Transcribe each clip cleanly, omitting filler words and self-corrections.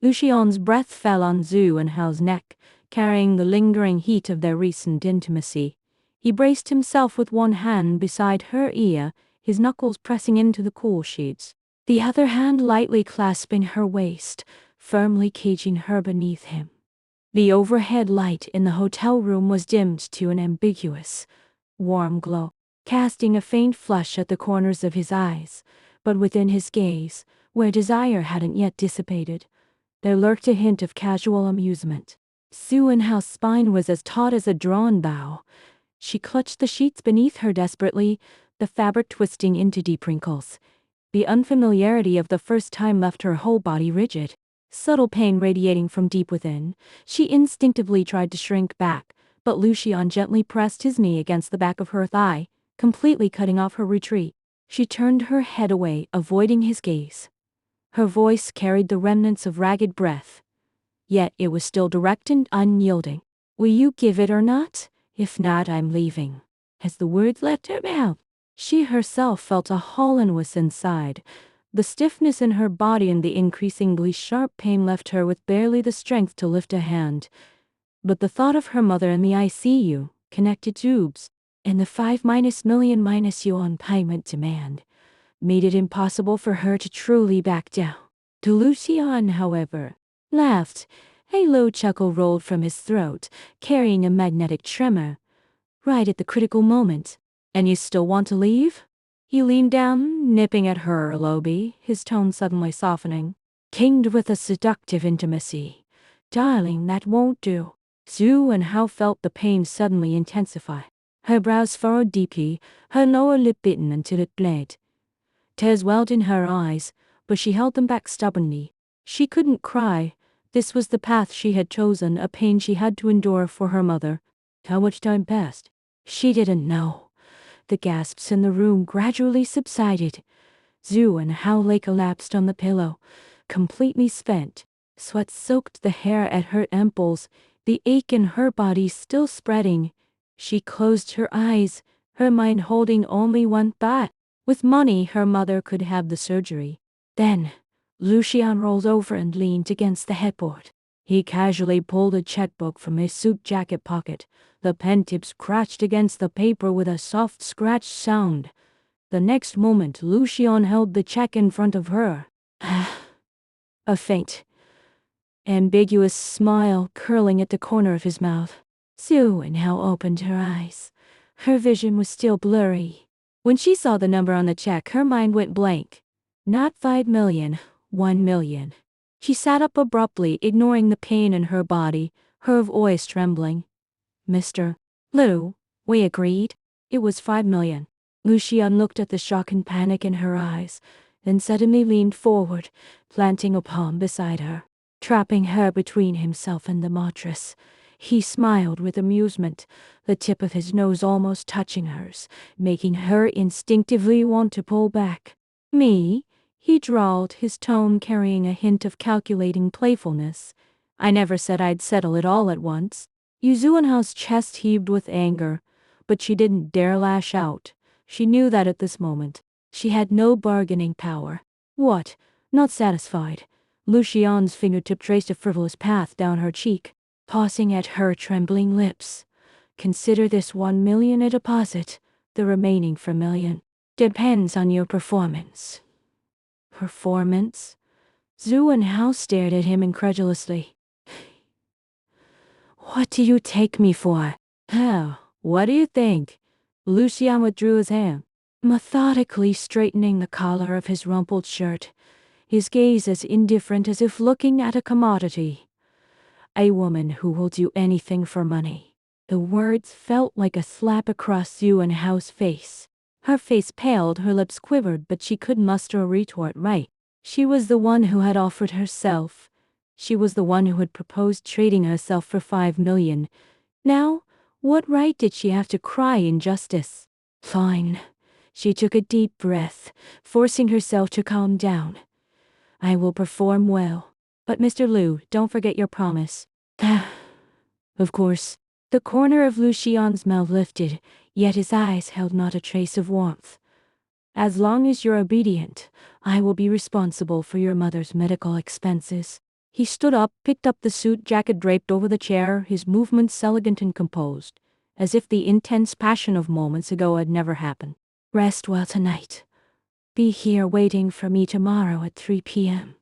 Lu Xian's breath fell on Xu Anhao's neck, carrying the lingering heat of their recent intimacy. He braced himself with one hand beside her ear, his knuckles pressing into the cool sheets, the other hand lightly clasping her waist, firmly caging her beneath him. The overhead light in the hotel room was dimmed to an ambiguous, warm glow, casting a faint flush at the corners of his eyes, but within his gaze, where desire hadn't yet dissipated, there lurked a hint of casual amusement. Xu Anhao's spine was as taut as a drawn bow. She clutched the sheets beneath her desperately, the fabric twisting into deep wrinkles. The unfamiliarity of the first time left her whole body rigid. Subtle pain radiating from deep within, she instinctively tried to shrink back, but Lu Xian gently pressed his knee against the back of her thigh, completely cutting off her retreat. She turned her head away, avoiding his gaze. Her voice carried the remnants of ragged breath, yet it was still direct and unyielding. "Will you give it or not? If not, I'm leaving." As the words left her mouth, she herself felt a hollowness inside. The stiffness in her body and the increasingly sharp pain left her with barely the strength to lift a hand. But the thought of her mother in the ICU, connected tubes, and the 5-million-yuan payment demand made it impossible for her to truly back down. Lu Xian, however, laughed. A low chuckle rolled from his throat, carrying a magnetic tremor. Right at the critical moment. "And you still want to leave?" He leaned down, nipping at her lobby, his tone suddenly softening, tinged with a seductive intimacy. "Darling, that won't do." Xu Anhao felt the pain suddenly intensify. Her brows furrowed deeply, her lower lip bitten until it bled. Tears welled in her eyes, but she held them back stubbornly. She couldn't cry. This was the path she had chosen, a pain she had to endure for her mother. How much time passed? She didn't know. The gasps in the room gradually subsided. Xu Anhao lay collapsed on the pillow, completely spent. Sweat soaked the hair at her temples, the ache in her body still spreading. She closed her eyes, her mind holding only one thought. With money, her mother could have the surgery. Then, Lu Xian rolled over and leaned against the headboard. He casually pulled a checkbook from his suit jacket pocket. The pen tip scratched against the paper with a soft scratch sound. The next moment, Lu Xian held the check in front of her. A faint, ambiguous smile curling at the corner of his mouth. Xu Anhao opened her eyes. Her vision was still blurry. When she saw the number on the check, her mind went blank. Not 5 million, 1 million. She sat up abruptly, ignoring the pain in her body, her voice trembling. "Mr. Lu, we agreed." It was 5 million. Lu Xian looked at the shock and panic in her eyes, then suddenly leaned forward, planting a palm beside her, trapping her between himself and the mattress. He smiled with amusement, the tip of his nose almost touching hers, making her instinctively want to pull back. "Me?" he drawled, his tone carrying a hint of calculating playfulness. "I never said I'd settle it all at once." Xu Anhao's chest heaved with anger, but she didn't dare lash out. She knew that at this moment, she had no bargaining power. "What?" Not satisfied, Lu Xian's fingertip traced a frivolous path down her cheek, pausing at her trembling lips. "Consider this 1 million a deposit. The remaining 4 million depends on your performance." Performance? Xu Anhao stared at him incredulously. "What do you take me for?" "How? What do you think?" Lu Xian withdrew his hand, methodically straightening the collar of his rumpled shirt, his gaze as indifferent as if looking at a commodity. "A woman who will do anything for money." The words felt like a slap across Xu Anhao's face. Her face paled, her lips quivered, but she could muster a retort right. She was the one who had offered herself. She was the one who had proposed trading herself for 5 million. Now, what right did she have to cry injustice? "Fine." She took a deep breath, forcing herself to calm down. "I will perform well. But Mr. Lu, don't forget your promise." "Of course." The corner of Lu Xian's mouth lifted, yet his eyes held not a trace of warmth. "As long as you're obedient, I will be responsible for your mother's medical expenses." He stood up, picked up the suit jacket draped over the chair, his movements elegant and composed, as if the intense passion of moments ago had never happened. Rest well tonight. Be here waiting for me tomorrow at 3 p.m.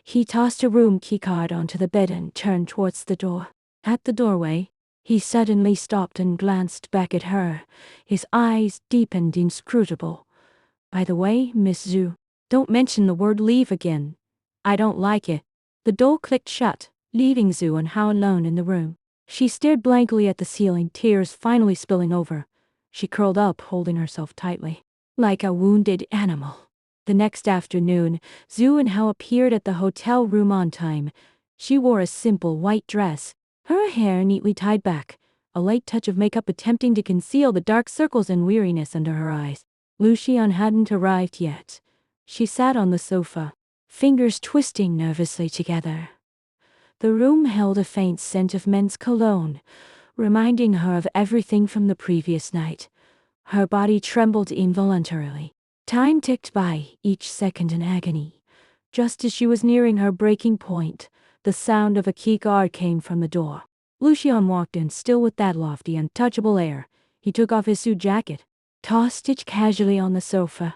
He tossed a room keycard onto the bed and turned towards the door. At the doorway, he suddenly stopped and glanced back at her, his eyes deep and inscrutable. By the way, Miss Xu, don't mention the word leave again. I don't like it. The door clicked shut, leaving Xu Anhao alone in the room. She stared blankly at the ceiling, tears finally spilling over. She curled up, holding herself tightly, like a wounded animal. The next afternoon, Xu Anhao appeared at the hotel room on time. She wore a simple white dress, her hair neatly tied back, a light touch of makeup attempting to conceal the dark circles and weariness under her eyes. Shiyan hadn't arrived yet. She sat on the sofa, fingers twisting nervously together. The room held a faint scent of men's cologne, reminding her of everything from the previous night. Her body trembled involuntarily. Time ticked by, each second in agony. Just as she was nearing her breaking point, the sound of a keycard came from the door. Lucian walked in, still with that lofty, untouchable air. He took off his suit jacket, tossed it casually on the sofa,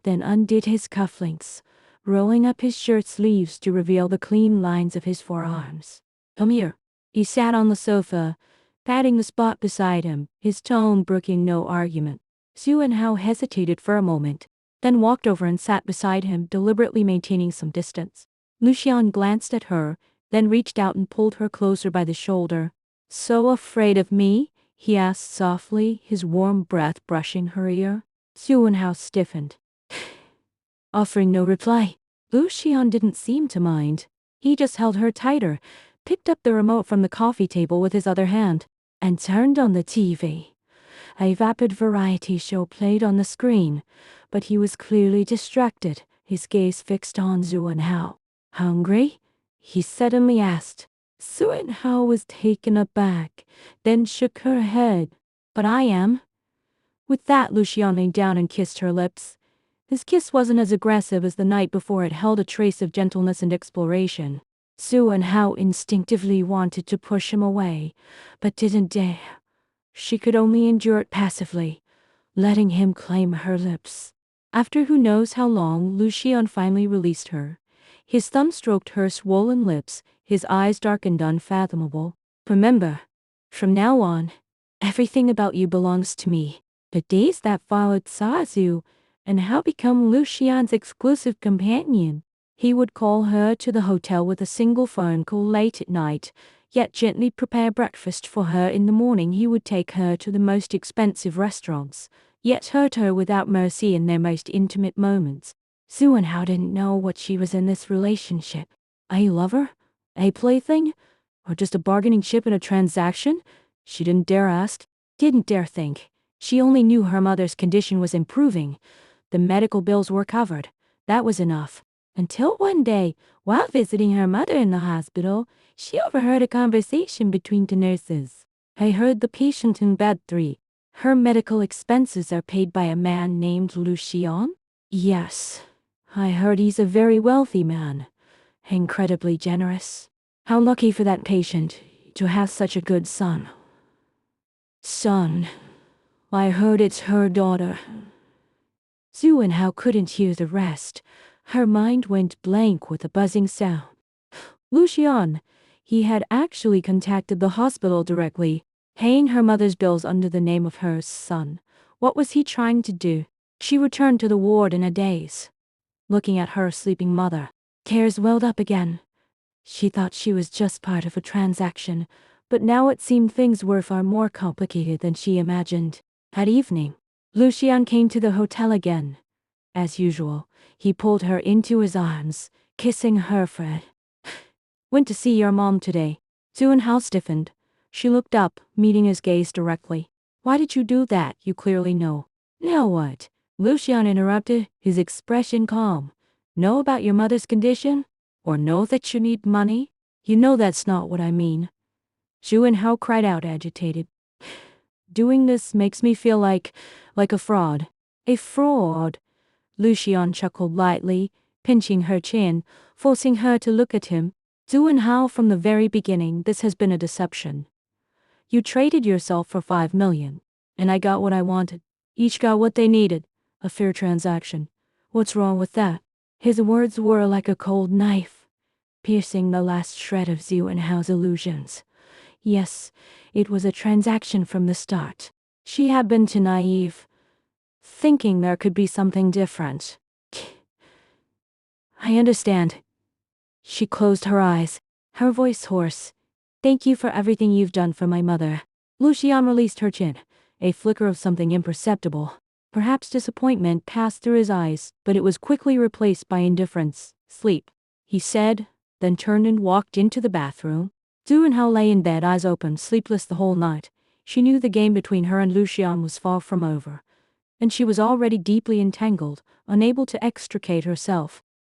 then undid his cufflinks, rolling up his shirt sleeves to reveal the clean lines of his forearms. Come here. He sat on the sofa, patting the spot beside him, his tone brooking no argument. Xu Anhao hesitated for a moment, then walked over and sat beside him, deliberately maintaining some distance. Lucian glanced at her, then reached out and pulled her closer by the shoulder. So afraid of me? He asked softly, his warm breath brushing her ear. Xu Anhao stiffened, offering no reply. Lucian didn't seem to mind. He just held her tighter, picked up the remote from the coffee table with his other hand, and turned on the TV. A vapid variety show played on the screen, but he was clearly distracted, his gaze fixed on Xu Anhao. Hungry? He suddenly asked. Xu Anhao was taken aback, then shook her head. But I am. With that, Lucian leaned down and kissed her lips. His kiss wasn't as aggressive as the night before. It held a trace of gentleness and exploration. Xu Anhao instinctively wanted to push him away, but didn't dare. She could only endure it passively, letting him claim her lips. After who knows how long, Lucian finally released her. His thumb stroked her swollen lips, his eyes darkened unfathomable. Remember, from now on, everything about you belongs to me. The days that followed saw Xu Anhao become Lucian's exclusive companion. He would call her to the hotel with a single phone call late at night, yet gently prepare breakfast for her in the morning. He would take her to the most expensive restaurants, yet hurt her without mercy in their most intimate moments. Xu Anhao didn't know what she was in this relationship. A lover? A plaything? Or just a bargaining chip in a transaction? She didn't dare ask, didn't dare think. She only knew her mother's condition was improving. The medical bills were covered. That was enough. Until one day, while visiting her mother in the hospital, she overheard a conversation between the nurses. I heard the patient in bed 3. Her medical expenses are paid by a man named Lucian? Yes. I heard he's a very wealthy man. Incredibly generous. How lucky for that patient to have such a good son. Son. I heard it's her daughter. Xu Anhao couldn't hear the rest. Her mind went blank with a buzzing sound. Lucian. He had actually contacted the hospital directly, paying her mother's bills under the name of her son. What was he trying to do? She returned to the ward in a daze, looking at her sleeping mother. Tears welled up again. She thought she was just part of a transaction, but now it seemed things were far more complicated than she imagined. At evening, Lucian came to the hotel again. As usual, he pulled her into his arms, kissing her forehead. Went to see your mom today. Xu Anhao stiffened. She looked up, meeting his gaze directly. Why did you do that? You clearly know. Now what? Lucian interrupted, his expression calm. Know about your mother's condition? Or know that you need money? You know that's not what I mean. Xu Anhao cried out, agitated. Doing this makes me feel like a fraud. A fraud. Lucian chuckled lightly, pinching her chin, forcing her to look at him. Xu Anhao, from the very beginning, this has been a deception. You traded yourself for 5 million, and I got what I wanted. Each got what they needed. A fair transaction. What's wrong with that? His words were like a cold knife, piercing the last shred of Xu Anhao's illusions. Yes, it was a transaction from the start. She had been too naive, thinking there could be something different. I understand. She closed her eyes, her voice hoarse. Thank you for everything you've done for my mother. Shiyan released her chin, a flicker of something imperceptible. Perhaps disappointment passed through his eyes, but it was quickly replaced by indifference. Sleep, he said, then turned and walked into the bathroom. Xu Anhao lay in bed, eyes open, sleepless the whole night. She knew the game between her and Shiyan was far from over, and she was already deeply entangled, unable to extricate herself.